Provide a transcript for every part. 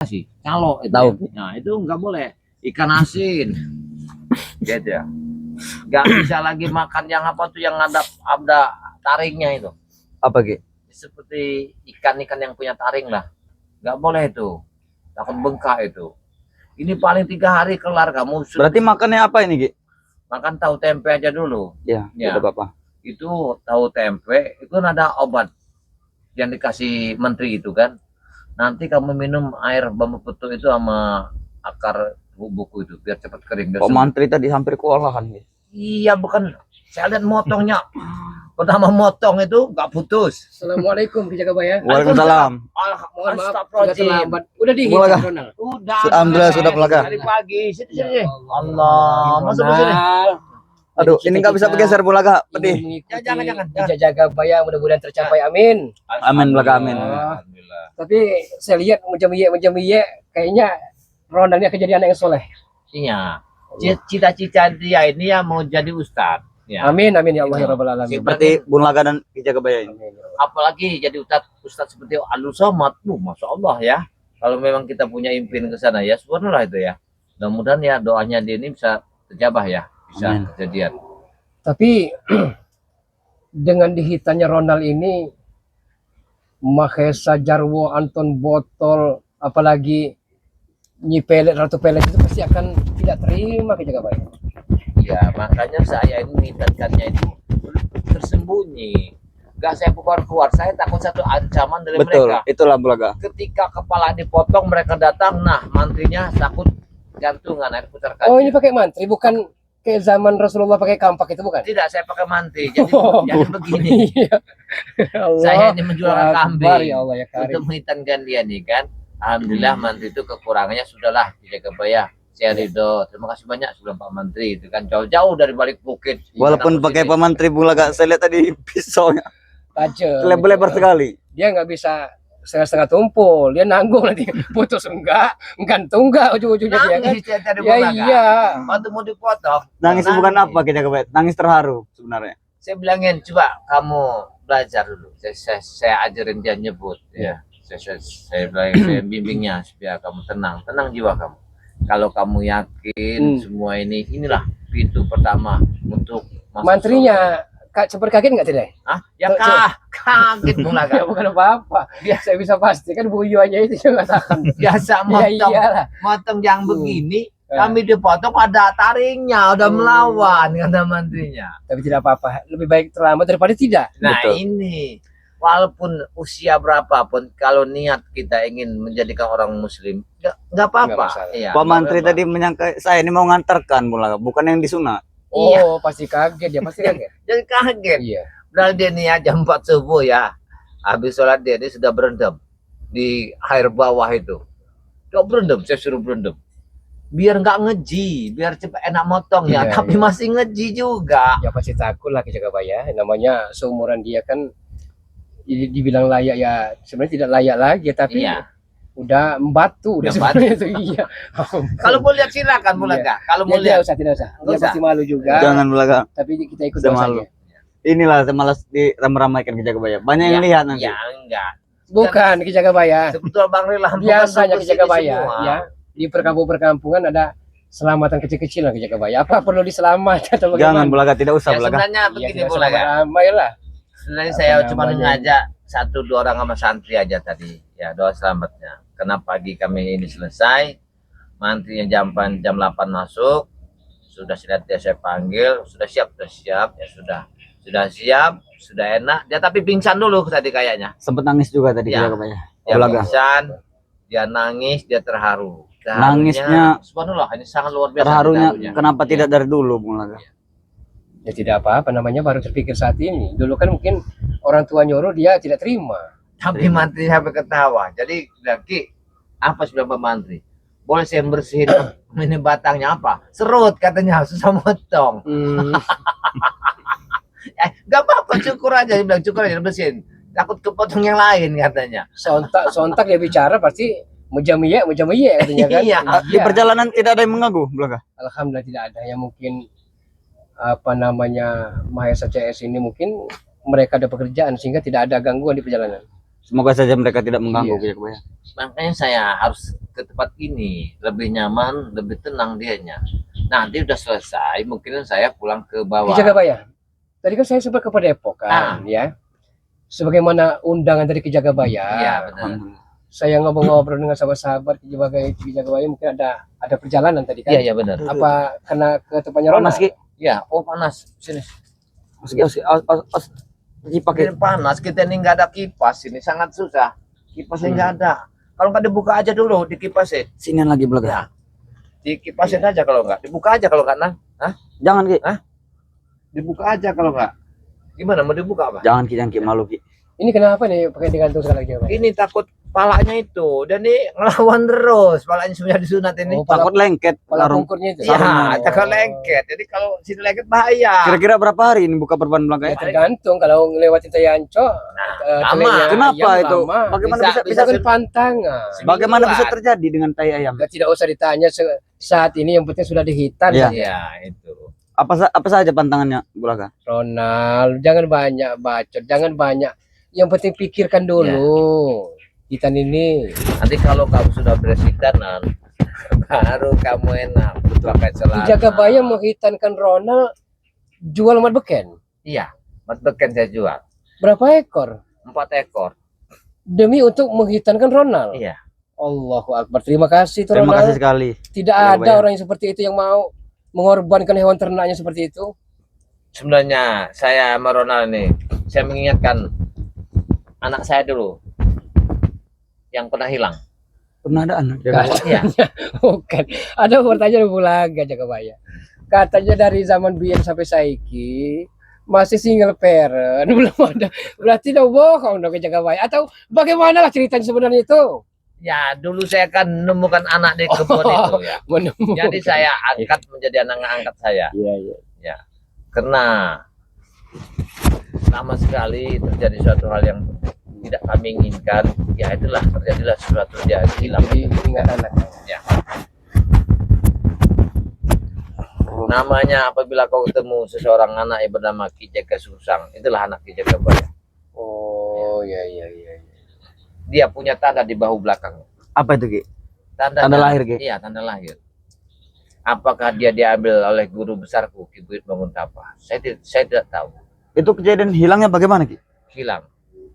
sih kalau itu Tahu. ya. Nah itu nggak boleh ikan asin gitu ya, nggak bisa lagi makan yang apa tuh yang ada taringnya itu, Apa Ki? seperti ikan-ikan yang punya taring lah, nggak boleh itu, takut bengkak itu. Ini paling 3 hari kelar kamu. Berarti makannya apa ini Ki? Makan tahu tempe aja dulu Ya, ya. tidak apa-apa. Itu tahu tempe itu kan ada obat yang dikasih menteri itu kan, nanti kamu minum air bambu petuk itu sama akar buku itu biar cepat kering. Pak Mantri tadi hampir kewalahan Ki. Iya bukan, saya lihat motongnya pertama motong itu nggak putus. Assalamualaikum Ki Jagabaya. Waalaikumsalam. Mohon maaf agak Astagfirullahaladzim. terlambat. Udah dingin Bulaga. Kang Ronald. Udah. Alhamdulillah, sudah belaga. Dari pagi. Sini sini. Ya Allah. Masuk ke sini. Aduh, ini nggak bisa bergeser Bulaga, pedih. Jangan. Jagabaya mudah-mudahan tercapai. Amin. Amin Bulaga, amin. Alhamdulillah. Tapi saya lihat macam iya kayaknya Ronald ini akan jadi anak yang soleh. Iya. Cita-cita dia ini ya mau jadi ustadz. Ya. Amin ya Allah ya rabbal alamin. Seperti Bulaga dan Ki Jagabaya ini. Amin. Apalagi jadi ustadz seperti Alul Somad. Masya Allah ya. Kalau memang kita punya impian ke sana ya, subhanallah itu ya. Mudah-mudahan ya doanya dia ini bisa terjabah ya, bisa Amin. kejadian. Tapi dengan dihitannya Ronald ini Mahesa Jarwo Anton Botol apalagi Nyi Pelet Ratu Pelet itu pasti akan tidak terima Ki Jagabaya. Ya makanya saya ini mengingatkannya itu tersembunyi. Gak saya keluar, saya takut satu ancaman dari Betul, mereka. itulah Bulaga. Ketika kepala dipotong mereka datang, nah mantrinya takut gantungan air putar kaca. Oh ini pakai mantri bukan kayak zaman Rasulullah pakai kampak itu bukan? Tidak, saya pakai mantri. Jadi Oh. jadi begini. Iya. Allah. Saya ini menjual Akbar, kambing ya Allah ya karim. untuk mengingatkan dia nih kan. Alhamdulillah mantri itu kekurangannya sudahlah dijaga bayar. Saya ridho. Terima kasih banyak sebelum Pak Menteri itu kan jauh-jauh dari balik bukit. Walaupun pakai Pak Mantri Bulaga, saya lihat tadi pisaunya Tajam. lebar-lebar sekali. Dia nggak bisa setengah-setengah tumpul, dia nanggung nanti putus enggak ujung-ujungnya dia kan. Nangis saya tadi Ya Bulaga. iya. Waktu mau dipotong. Nangis nangis. bukan apa Ki Jagabaya, nangis terharu sebenarnya. Saya bilangin coba kamu belajar dulu. Saya ajarin dia nyebut ya. Saya bimbingnya supaya kamu tenang jiwa kamu. Kalau kamu yakin semua inilah pintu pertama untuk masuk Mantrinya sempat kaget nggak tidak? surga. Ya kaget Ya, Bulaga. bukan apa-apa. Saya bisa pastikan Bu Yuanya itu juga takkan. Biasa Ya motong, iyalah. motong yang begini. Kami dipotong ada taringnya, udah melawan kata mantrinya. Tapi tidak apa-apa, lebih baik terlambat daripada tidak. Nah Betul. ini walaupun usia berapapun kalau niat kita ingin menjadikan orang muslim nggak Nggak apa-apa. masalah. Iya, Pak Mantri nggak apa-apa. tadi menyangka saya ini mau ngantarkan Bulaga, bukan yang disunat. Oh, pasti kaget dia, pasti kaget. Jadi kaget. Iya. Padahal dia nih jam 4 subuh ya. Habis sholat dia sudah berendam di air bawah itu. Kok berendam? Saya suruh berendam. Biar nggak ngeji, biar cepat enak motongnya. Iya, Tapi iya. masih ngeji juga. Ya pasti takut lah Ki Jagabaya. Namanya seumuran dia kan dibilang layak ya sebenarnya tidak layak lagi tapi Iya. udah membatu udah Udah sebenarnya itu iya. Kalau mau lihat silakan Bulaga. Kalau mau Dia lihat tidak usah. Nggak Dia usah. pasti malu juga. Jangan Bulaga. Tapi kita ikut Sudah doa malu. saja. Inilah saya malas diramai-ramaikan Ki Jagabaya. Banyak yang lihat nanti. ya enggak. Bukan Ki Jagabaya. Sebetulnya Bang Rila Biasanya Ki Jagabaya semua. ya di perkampungan ada selamatan kecil-kecilan Ki Jagabaya. Apa perlu diselamatkan atau Jangan bagaimana? Bulaga, tidak usah Ya Bulaga. sebenarnya Iya, begini tidak Bulaga. ramai lah. Sebenarnya Apa saya cuma namanya? ngajak 1-2 orang sama santri aja tadi. Ya doa selamatnya. Karena pagi kami ini selesai. Mantrinya jam 8 masuk. Sudah saya panggil. Sudah siap. Ya sudah siap. Sudah enak. Dia tapi pingsan dulu tadi kayaknya. Sempat nangis juga tadi Ki Ya. Jagabaya. Dia Bulaga. pingsan. Dia nangis. Dia terharu. Nangisnya- subhanallah ini sangat luar biasa. Terharunya terharunya. kenapa Ya. tidak dari dulu Bulaga? Ya tidak apa-apa namanya baru terpikir saat ini. Dulu kan mungkin orang tua nyuruh dia tidak terima. Tapi mantri sampai ketawa. Jadi Ki, apa sudah Pak Mantri? Boleh saya bersihin ini batangnya apa? Serut katanya, susah motong. Gak apa-apa, cukur aja. Dia bilang cukur aja bersihin. Takut kepotong yang lain katanya. Sontak dia bicara pasti mujamiye katanya kan. Iya. Di perjalanan tidak ada yang mengaku Bulaga. Alhamdulillah tidak ada yang mungkin apa namanya Mahesa CS ini mungkin mereka ada pekerjaan sehingga tidak ada gangguan di perjalanan. Semoga saja mereka tidak mengganggu Iya. Ki Jagabaya. Makanya saya harus ke tempat ini, lebih nyaman, lebih tenang dianya. Nanti udah selesai, mungkin saya pulang ke bawah. Ki Jagabaya. Tadi kan saya sempat ke Depok kan, ya. Sebagaimana undangan dari Ki Jagabaya. Iya, benar. Saya ngobrol-ngobrol dengan sahabat-sahabat Ki Jagabaya, mungkin ada perjalanan tadi kan. Iya, iya benar. Apa kena ke tempatnya Ronald? Panas Ki. Ya, oh panas. Sini. Kipas Ki. Ini panas, kita ini nggak ada kipas, ini sangat susah. Kipasnya nggak ada. Kalau nggak dibuka aja dulu di kipasin. Sini lagi Bulaga. Ya. Dikipasin aja kalau nggak. Dibuka aja kalau nggak, Nang. Hah? Jangan Ki. Dibuka aja kalau nggak. Gimana mau dibuka apa? Jangan Ki malu Ki. Ini kenapa nih pakai digantung sekali lagi? Ini takut palanya itu. Dan ini ngelawan terus. Palanya sudah disunat ini. Oh, pala, Takut lengket pala larung. pungkurnya itu. Iya, takut lengket. Jadi kalau sini lengket bahaya. Kira-kira berapa hari ini buka perban Bulaga Ya ya? tergantung kalau ngelewatin Tayanco. lama. telenya Kenapa ayam itu? lama. Bagaimana Bisa- bisa Bisa kan pantangan. bagaimana bisa Semingguan. terjadi dengan tai ayam? Ya, tidak usah ditanya saat ini, yang penting sudah dihitan. Iya. saja. Iya, itu. Apa saja pantangannya Bulaga? Ronald, jangan banyak bacot, jangan banyak. Yang penting pikirkan dulu. Hitan ini. Nanti kalau kamu sudah bersihkanan, baru kamu enak pakai Ki celana. Jagabaya menghitankan Ronald jual mat beken. Iya, mat beken saya jual. Berapa ekor? 4 ekor. Demi untuk menghitankan Ronald. Iya. Allahu Akbar. Terima kasih tuh Terima kasih Ronald. sekali. Tidak Jagabaya. ada orang yang seperti itu yang mau mengorbankan hewan ternaknya seperti itu. Sebenarnya saya sama Ronald nih, saya mengingatkan anak saya dulu yang pernah hilang. Pernah ada anak Kan? Jagabaya? Iya. Bukan. Ada pertanyaan Bulaga Jagabaya. Katanya dari zaman biyen sampai saiki masih single parent, belum ada. Berarti udah bohong dong Ki Jagabaya. Atau bagaimana lah ceritanya sebenarnya itu? Ya, dulu saya kan menemukan anak di kebun itu ya. Menemukan. Jadi saya angkat menjadi anak angkat saya. Iya, iya. Ya. Karena lama sekali terjadi suatu hal yang tidak kami inginkan, ya itulah terjadilah sesuatu dia hilang. Jadi ingat anak. Ya. Namanya apabila kau ketemu seseorang anak yang bernama Ki Jaga Susang, itulah anak Ki Jagabaya. Oh, iya, iya, iya. Dia punya tanda di bahu belakang. Apa itu Ki? Tanda lahir, Ki? Iya, tanda lahir. Apakah dia diambil oleh guru besarku Ki Buyut Manguntapa? Saya tidak tahu. Itu kejadian hilangnya bagaimana Ki?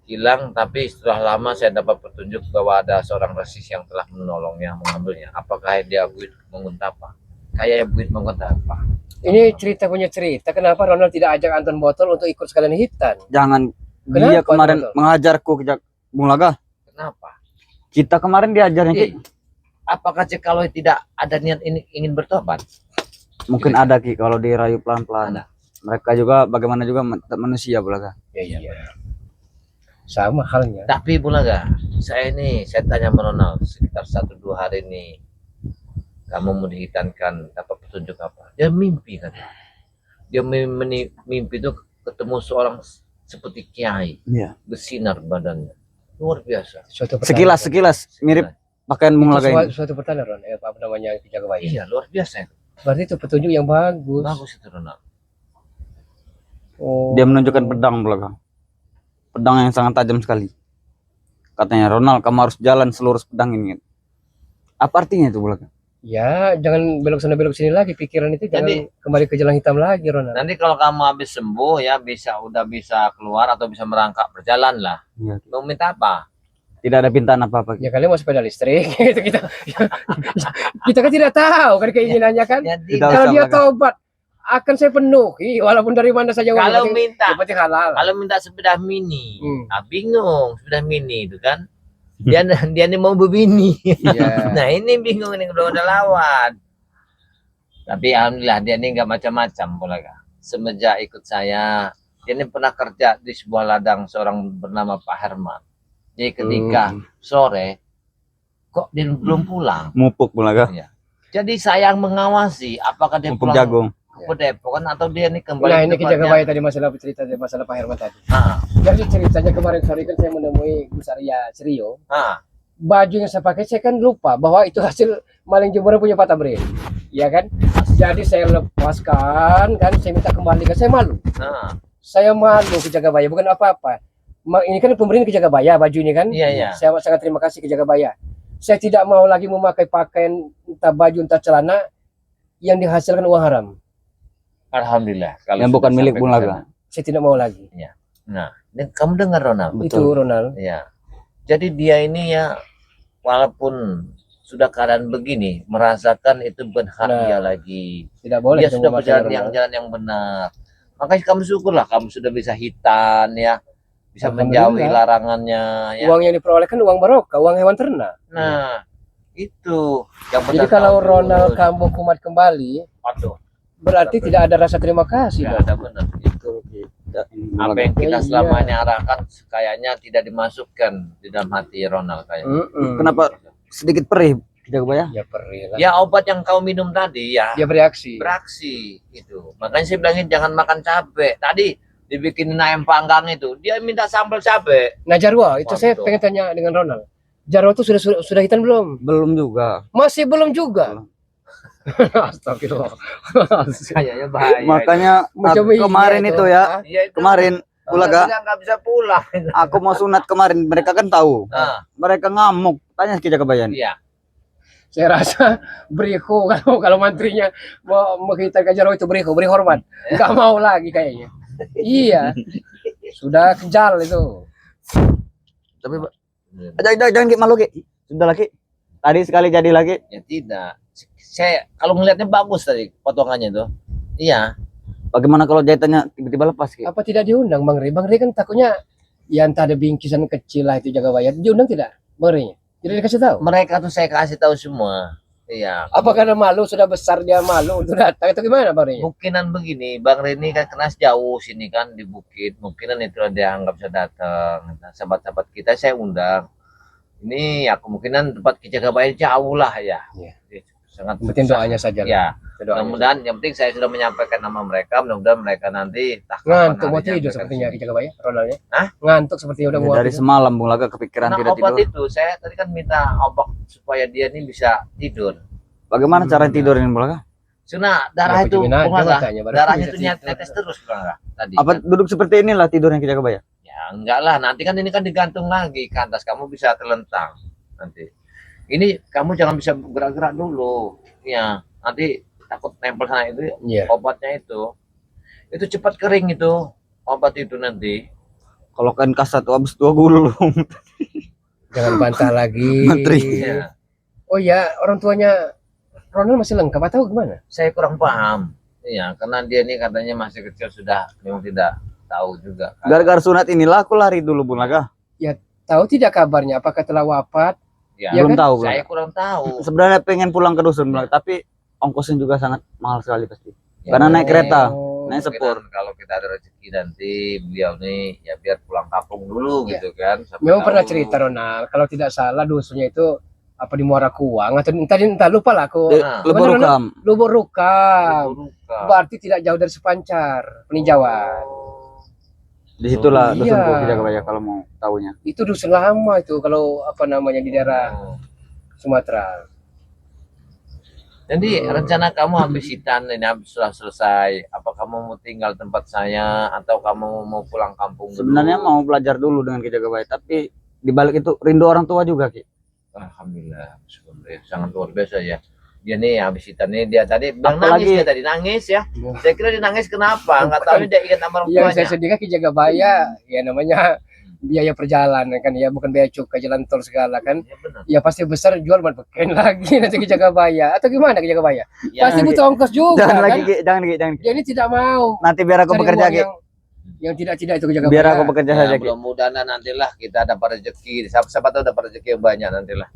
Hilang, tapi setelah lama saya dapat petunjuk bahwa ada seorang rasis yang telah menolongnya, mengambilnya. Apakah dia Buyut Manguntapa? Kayaknya Buyut Manguntapa. Ini cerita punya cerita. Kenapa Ronald tidak ajak Anton Botol untuk ikut sekalian hitan? Jangan. Kenapa, Dia kemarin Botol? mengajarku ke Bulaga. Kenapa? Kita kemarin diajarnya Ki. Apakah kalau tidak ada niat ini ingin bertobat? Mungkin ada Ki kalau dirayu pelan-pelan. Mereka juga bagaimana juga manusia Bulaga. Iya. Sama halnya. Tapi Bulaga, saya tanya sama Ronald sekitar 1-2 hari ini, kamu mau dihitankan dapat petunjuk apa? Dia mimpi kan? Dia mimpi itu ketemu seorang seperti kiai, Iya. bersinar badannya, luar biasa. Suatu pertanyaan. Sekilas mirip pakaian Bulaga ini. Suatu pertanyaan, Ron. Apa namanya Ki Jagabaya? Iya, luar biasa. Berarti itu petunjuk yang bagus. Bagus itu Ronald. Oh. Dia menunjukkan pedang Bulaga. Pedang yang sangat tajam sekali. Katanya Ronald, kamu harus jalan selurus pedang ini. Apa artinya itu Bulaga? Ya, jangan belok sana belok sini lagi pikiran itu. Jangan Jadi- kembali ke jalan hitam lagi, Ronald. Nanti kalau kamu habis sembuh ya udah bisa keluar atau bisa merangkak berjalan lah. Iya. Mau minta apa? Tidak ada pintaan apa-apa. Ya kalian mau sepeda listrik itu kita kan tidak tahu kan keinginannya kan. Jadi Tidak Kalau usah, dia Bulaga. tobat akan saya penuhi walaupun dari mana saja uang. kalau Yang minta penting halal. kalau minta sepeda mini, bingung sepeda mini itu kan. Dia nih mau berbini. Iya. Nah ini bingung nih udah lawan. Tapi alhamdulillah dia ini nggak macam-macam Bulaga. Semenjak ikut saya, dia ini pernah kerja di sebuah ladang seorang bernama Pak Herman. Jadi ketika sore, kok dia belum pulang. Mupuk Bulaga. Ya. Jadi saya yang mengawasi apakah dia Mupuk pulang jagung. ke Depok kan atau dia ini kembali Nah ke ini Ki tempatnya. Jagabaya tadi masalah Pak Herman tadi. Ah, Jadi ceritanya kemarin sore kan saya menemui Gus Arya Serio. ah. Baju yang saya pakai saya kan lupa bahwa itu hasil maling jemuran punya Pak Tamrin. Iya kan? Jadi saya lepaskan kan, saya minta kembalikan. Saya malu. Nah, Saya malu Ki Jagabaya, bukan apa-apa. Ini kan pemberian ke Jagabaya baju ini kan. Iya, iya. Saya sangat terima kasih ke Jagabaya. Saya tidak mau lagi memakai pakaian entah baju entah celana yang dihasilkan uang haram. Alhamdulillah. Kalau Yang sudah bukan milik sampai Bung ke Laga. sana. Saya tidak mau lagi. Nah, ini kamu dengar Ronald? Itu Ronald. Ya. Jadi dia ini ya walaupun sudah keadaan begini, merasakan itu bukan hak Nah, dia lagi. Tidak boleh Dia kita sudah memakai berjalan Ronald. jalan yang benar. Makanya kamu syukurlah kamu sudah bisa hitan ya, bisa menjauhi Alhamdulillah. larangannya ya. Uang yang diperoleh kan uang barokah, uang hewan ternak. Nah, itu yang Jadi benar. kalau tahu Ronald terus. Kambo kumat kembali, Aduh, berarti tidak ada rasa terima kasih tidak dong. ada benar. Itu apa yang kita Iya. selamanya arahkan kayaknya tidak dimasukkan di dalam hati Ronald kayaknya. Kenapa sedikit perih Jagabaya? Ya perih lah. Ya obat yang kau minum tadi ya Dia bereaksi. beraksi itu. Makanya saya bilangin jangan makan cabai. Tadi dibikinin ayam panggang itu, dia minta sambal cabai. Nah Jarwo, itu saya Waduh. pengen tanya dengan Ronald. Jarwo itu sudah hitam belum? Belum juga. Masih belum juga. Belum. Astagfirullah. Kayaknya bahaya. Makanya Macam kemarin iya itu ya, Iya, itu kemarin Bulaga, nggak bisa pulang. aku mau sunat kemarin, mereka kan tahu. Nah, Mereka ngamuk, tanya ke Jagabaya. iya. Saya rasa beriku kalau menterinya mau menghitar ke Jarwo itu beri hormat. Enggak mau lagi kayaknya. Iya. Sudah kejal itu. Tapi jangan Ki, malu Ki. Sudah lagi. Tadi sekali jadi lagi. Ya tidak. Saya kalau ngelihatnya bagus tadi potongannya itu. Iya. Bagaimana kalau jahitannya tiba-tiba lepas Ki? Apa tidak diundang Bang Rey? Bang Rey kan takutnya ya entah ada bingkisan kecil lah itu Jagabaya. Diundang tidak Bang Rey? Tidak dikasih tahu. Mereka tuh saya kasih tahu semua. Iya. Apa karena malu sudah besar dia malu untuk datang itu gimana Bang Rey? Mungkinan begini, Bang Reni kan kena jauh sini kan di bukit. Mungkinan itu dia anggap bisa datang. Nah, sahabat-sahabat kita saya undang. Ini ya kemungkinan tempat Jagabaya jauh lah ya. Iya. Sangat Yang penting susah. doanya saja. lah. Ya. Doanya. Mudah-mudahan yang penting saya sudah menyampaikan nama mereka. Mudah-mudahan mereka nanti tak Ngantuk mau harinya tidur mereka sepertinya kesini. ke Jagabaya Ronaldnya. Hah? Ngantuk sepertinya udah mau Dari tidur. semalam Bung Laga kepikiran Nah, tidak obat tidur. itu saya tadi kan minta obat supaya dia ini bisa tidur. Bagaimana cara tidurin Bung Laga? Karena darah Ya, itu kucingin aja Bung Laga, matanya, baru darahnya bisa itu tidur. netes terus Bung Laga, tadi. Apa kan. duduk seperti inilah tidurnya ke Jagabaya? Ya enggak lah, nanti kan ini kan digantung lagi ke atas, kamu bisa terlentang nanti. Ini kamu jangan bisa gerak-gerak dulu. Ya, nanti takut nempel sana itu Iya. obatnya itu cepat kering itu obat itu nanti. Kalau kan kasat habis 2 gulung. Jangan bantah lagi. Menteri. Ya, Oh ya, orang tuanya Ronald masih lengkap atau gimana? saya kurang paham. Iya, karena dia ini katanya masih kecil sudah memang tidak tahu juga. Kan. Gara-gara sunat inilah aku lari dulu Bung Laga. Tahu tidak kabarnya? Apakah telah wafat? Ya, Ya Belum kan? tahu Bung saya Laga. kurang tahu. Sebenarnya pengen pulang ke dusun Bung Laga, tapi ongkosnya juga sangat mahal sekali pasti. Ya, Karena naik kereta. Oh, Naik Mungkinan sepur. kalau kita ada rezeki nanti beliau nih ya biar pulang kampung dulu Ya. gitu kan. Siapa memang tahu. pernah cerita Ronald. Kalau tidak salah dusunnya itu apa di Muara Kuang atau entah lupa lah aku. Nah, Lebur Mana, Rukam. Lubuk Rukam. Luka. Berarti tidak jauh dari Sepancar, peninjauan. Di situlah Iya. dusunku ke Jagabaya kalau mau tahunya. Itu dusun lama itu kalau apa namanya di daerah Oh. Sumatera. Jadi rencana kamu habis hitan ini habis sudah selesai, apa kamu mau tinggal tempat saya atau kamu mau pulang kampung dulu? Sebenarnya mau belajar dulu dengan Ki Jagabaya, tapi di balik itu rindu orang tua juga Ki. Alhamdulillah, syukur, sangat luar biasa ya. Dia nih habis hitan nih dia tadi bilang Apalagi- nangis dia tadi nangis ya. Saya kira dia nangis kenapa? Enggak tahu dia ingat sama orang Yang saya tuanya. sedihkan Ki Jagabaya ya namanya biaya perjalanan kan ya bukan biaya cukai jalan tol segala kan. Ya benar. Ya pasti besar jual beken lagi nanti Ki Jagabaya atau gimana Ki Jagabaya? Ya, Pasti butuh ongkos juga Jangan kan. lagi Ki, jangan Ki, jangan Ki. Dia ini tidak mau Nanti biar aku cari bekerja uang Ki. yang tidak itu Ki Jagabaya. Biar aku bekerja ya, saja Ki. mudah-mudahan nantilah kita dapat rezeki. Siapa tahu dapat rezeki yang banyak nantilah.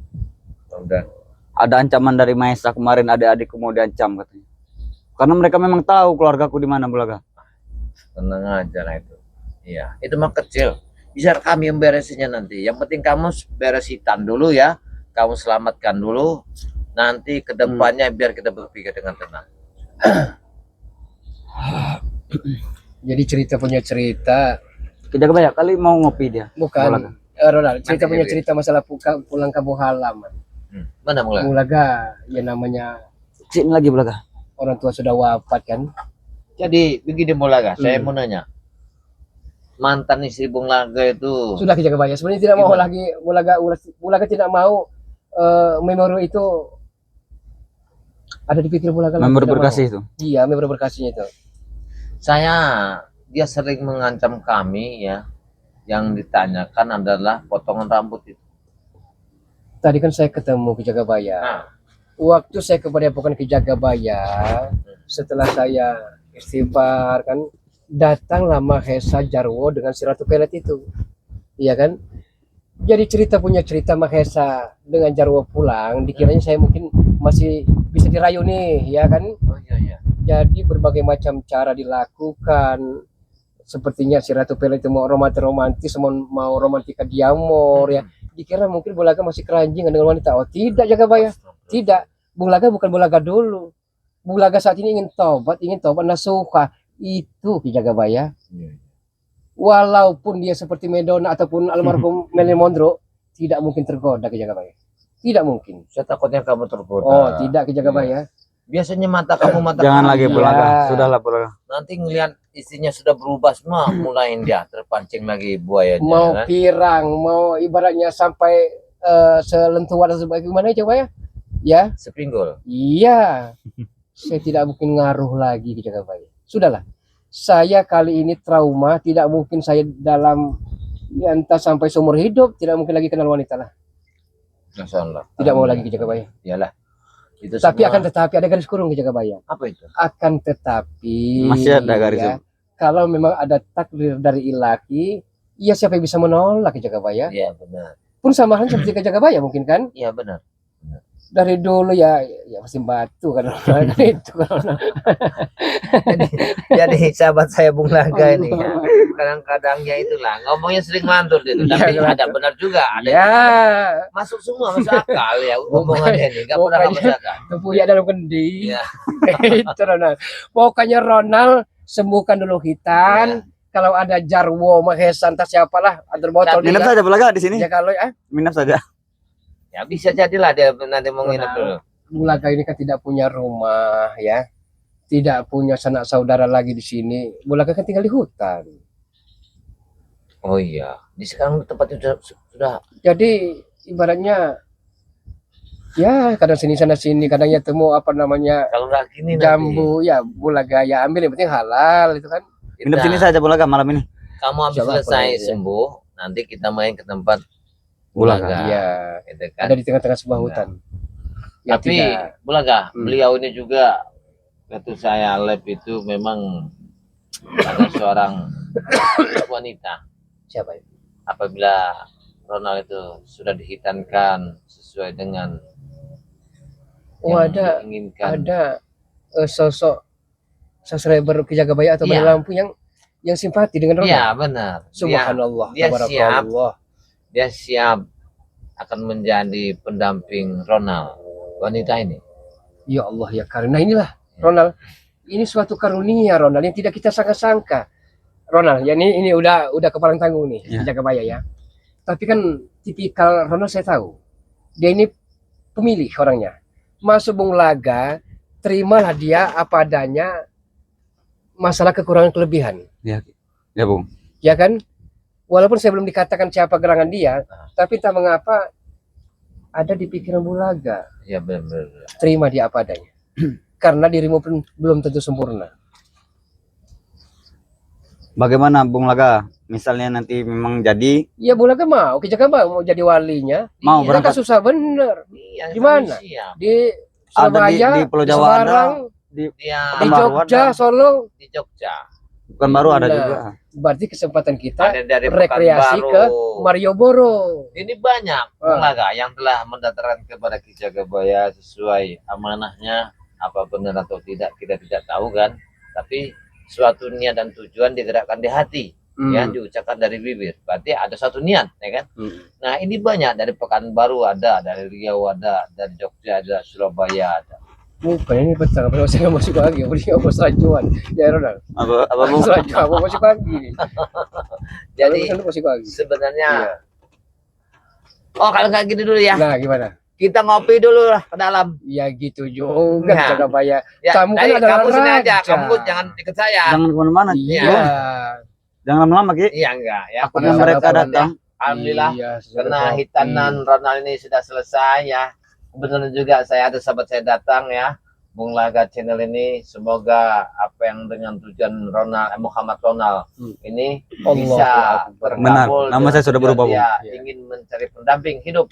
Mudah. Ada ancaman dari Maesa kemarin, adik-adikku mau diancam katanya. Karena mereka memang tahu keluargaku di mana Bulaga. Tenang aja lah itu. Iya, itu mah kecil. Bisa kami yang beresinnya nanti. Yang penting kamu beres hitam dulu ya. Kamu selamatkan dulu. Nanti ke depannya biar kita berpikir dengan tenang. Jadi cerita punya cerita Ki Jagabaya kali mau ngopi dia. bukan Bulaga. Ronald, cerita Nanti punya dia cerita masalah pulang kampung halaman. Mana mulai? Mulaga ya namanya Sini lagi Bulaga. orang tua sudah wafat kan. Jadi begini Mulaga, saya mau nanya. mantan istri Bung Laga itu. Sudah Ki Jagabaya. Sebenarnya tidak mau Gimana? lagi Bulaga tidak mau memori itu ada di pikir Bulaga. Member tidak berkasih mau. itu. Iya, member berkasihnya itu. Dia sering mengancam kami ya. Yang ditanyakan adalah potongan rambut itu. Tadi kan saya ketemu Ki Jagabaya. Nah, Waktu saya ke Padepokan Ki Jagabaya, setelah saya istighfar kan, datanglah Mahesa Jarwo dengan si Ratu Pelet itu. Iya kan? Jadi punya cerita Mahesa dengan Jarwo pulang, dikiranya saya mungkin masih bisa dirayu nih, ya kan? oh iya. Jadi berbagai macam cara dilakukan. Sepertinya si Ratu Pelet itu mau romantis, mau romantika diamor ya. Dikira mungkin Bulaga masih keranjingan dengan wanita. Oh tidak, Jagabaya. Tidak. Bulaga bukan Bulaga dulu. Bulaga saat ini ingin tobat nasuha. Itu Ki Jagabaya. Iya. Walaupun dia seperti Medona ataupun almarhum Melly Mondro, tidak mungkin tergoda Ki Jagabaya. Tidak mungkin. Saya takutnya kamu tergoda. Oh, tidak Ki Jagabaya. Biasanya mata kamu mata Jangan kami. lagi Iya. Bulaga. Sudahlah Bulaga. Nanti ngelihat istrinya sudah berubah semua, mulain dia terpancing lagi buayanya. Mau kan? pirang, mau ibaratnya sampai selentuan dan sebagainya. Gimana Jagabaya? Ya, Sepinggul. iya. Saya tidak mungkin ngaruh lagi Ki Jagabaya. Sudahlah. Saya kali ini trauma, tidak mungkin saya dalam ya, entah sampai seumur hidup tidak mungkin lagi kenal wanita lah. Masya Allah. Tidak mau lagi Ki Jagabaya. Iyalah. Itu Tapi semua. akan tetapi ada garis kurung Ki Jagabaya. Apa itu? Akan tetapi Masih ada garis ya, kalau memang ada takdir dari ilahi, ya siapa yang bisa menolak Ki Jagabaya? Iya benar. Pun sama halnya seperti Ki Jagabaya mungkin kan? Iya benar. Dari dulu ya masih batu kan itu kan. Jadi sahabat saya Bung Laga ini ya. Kadang-kadangnya itulah ngomongnya sering mantul gitu. Iya, Tapi ada mantul. benar juga. Ada Ya, yang masuk semua masuk akal ya omongannya ini. Gak pernah nggak masuk akal. tempuya dalam kendi. Iya. Itu Ronald. Pokoknya Ronald sembuhkan dulu hitan. Kalau ada Jarwo, Mahesa, entah siapalah, ada botol Tapi- Minum dia. saja Bulaga di sini. Ya kalau ya, Minum saja. Ya bisa jadilah dia nanti mau nginep dulu. Bulaga ini kan tidak punya rumah ya. Tidak punya sanak saudara lagi di sini. Bulaga kan tinggal di hutan. Oh iya. Di sekarang tempatnya sudah Jadi ibaratnya ya kadang sini sana sini, kadang ya temu apa namanya kalau nggak gini jambu ya Bulaga ya ambil yang penting halal itu kan. Minum sini saja Bulaga malam ini. Kamu habis Insyaallah selesai boleh, ya. sembuh, nanti kita main ke tempat Bulaga. Iya, gitu kan. ada di tengah-tengah sebuah Iya. hutan. Ya, Tapi tidak. Bulaga, Hmm. beliau ini juga waktu saya live itu memang ada seorang wanita. Siapa itu? Apabila Ronald itu sudah dihitankan sesuai dengan Oh yang ada diinginkan. sosok subscriber Ki Jagabaya atau Iya. Bani Lampu yang simpati dengan Ronald. Iya benar. Subhanallah, dia tabarakallah. Dia siap akan menjadi pendamping Ronald, wanita ini. Ya Allah ya karena inilah Ronald. Ini suatu karunia Ronald yang tidak kita sangka-sangka. Ronald, ya ini udah kepalang tanggung nih Ya. Ki Jagabaya ya. Tapi kan tipikal Ronald saya tahu. Dia ini pemilih orangnya. Masuk Bung Laga, terimalah dia apa adanya, masalah kekurangan kelebihan. Ya Bung. Ya kan? Walaupun saya belum dikatakan siapa gerangan dia, tapi tak mengapa ada di pikiran Bulaga. Ya benar. Terima dia apa adanya. Karena dirimu pun belum tentu sempurna. Bagaimana Bung Laga? Misalnya nanti memang jadi Ya Bulaga mau, Ki Jagabaya mau jadi walinya. mau Iya, Kan berangkat susah bener. Iya, Di mana? kami siap. Di Ada Surabaya, di Pulau Jawa Semarang, di Dia di Baru Jogja, ada. Solo. di Jogja. bukan baru ada Nah, juga. Berarti kesempatan kita Ada dari rekreasi Pekanbaru. ke Malioboro. Ini banyak Ah. Bulaga yang telah mendaftarkan kepada Ki Jagabaya sesuai amanahnya. Apa benar atau tidak kita tidak tahu kan. Tapi suatu niat dan tujuan digerakkan di hati, ya diucapkan dari bibir. Berarti ada suatu niat, ya kan? Nah ini banyak dari Pekanbaru ada, dari Riau ada, dari Jogja ada, Surabaya ada. Bukan ini petang, apa saya nggak masuk lagi, apa apa serajuan. Ya Ronald, Apa Bung? serajuan, apa masuk lagi nih. Jadi Kalau masuk lagi. sebenarnya, Iya. oh kalau nggak gini dulu ya, Nah gimana? kita ngopi dulu lah ke dalam. Ya gitu juga Nah. Jagabaya. Ya, Kamu kan dari adalah kamu sini aja, raja. kamu jangan ikut saya. Jangan kemana-mana. Iya. Jangan lama-lama Ki. Iya enggak ya. Takutnya Iya, mereka sama-sama. datang. Alhamdulillah Iya, karena sudah. hitanan Ronald ini sudah selesai ya. Kebetulan juga saya ada sahabat saya datang ya. Bung Laga channel ini semoga apa yang dengan tujuan Muhammad Ronald ini bisa Benar, terkabul. nama saya sudah dengan berubah, Bung. Dia Iya. ingin mencari pendamping hidup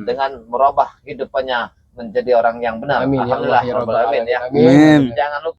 dengan merubah hidupannya menjadi orang yang benar. Amin ya Allah Alhamdulillah ya Rabbal Rabbal Alamin Alamin. ya. Amin. Amin. Jangan lupa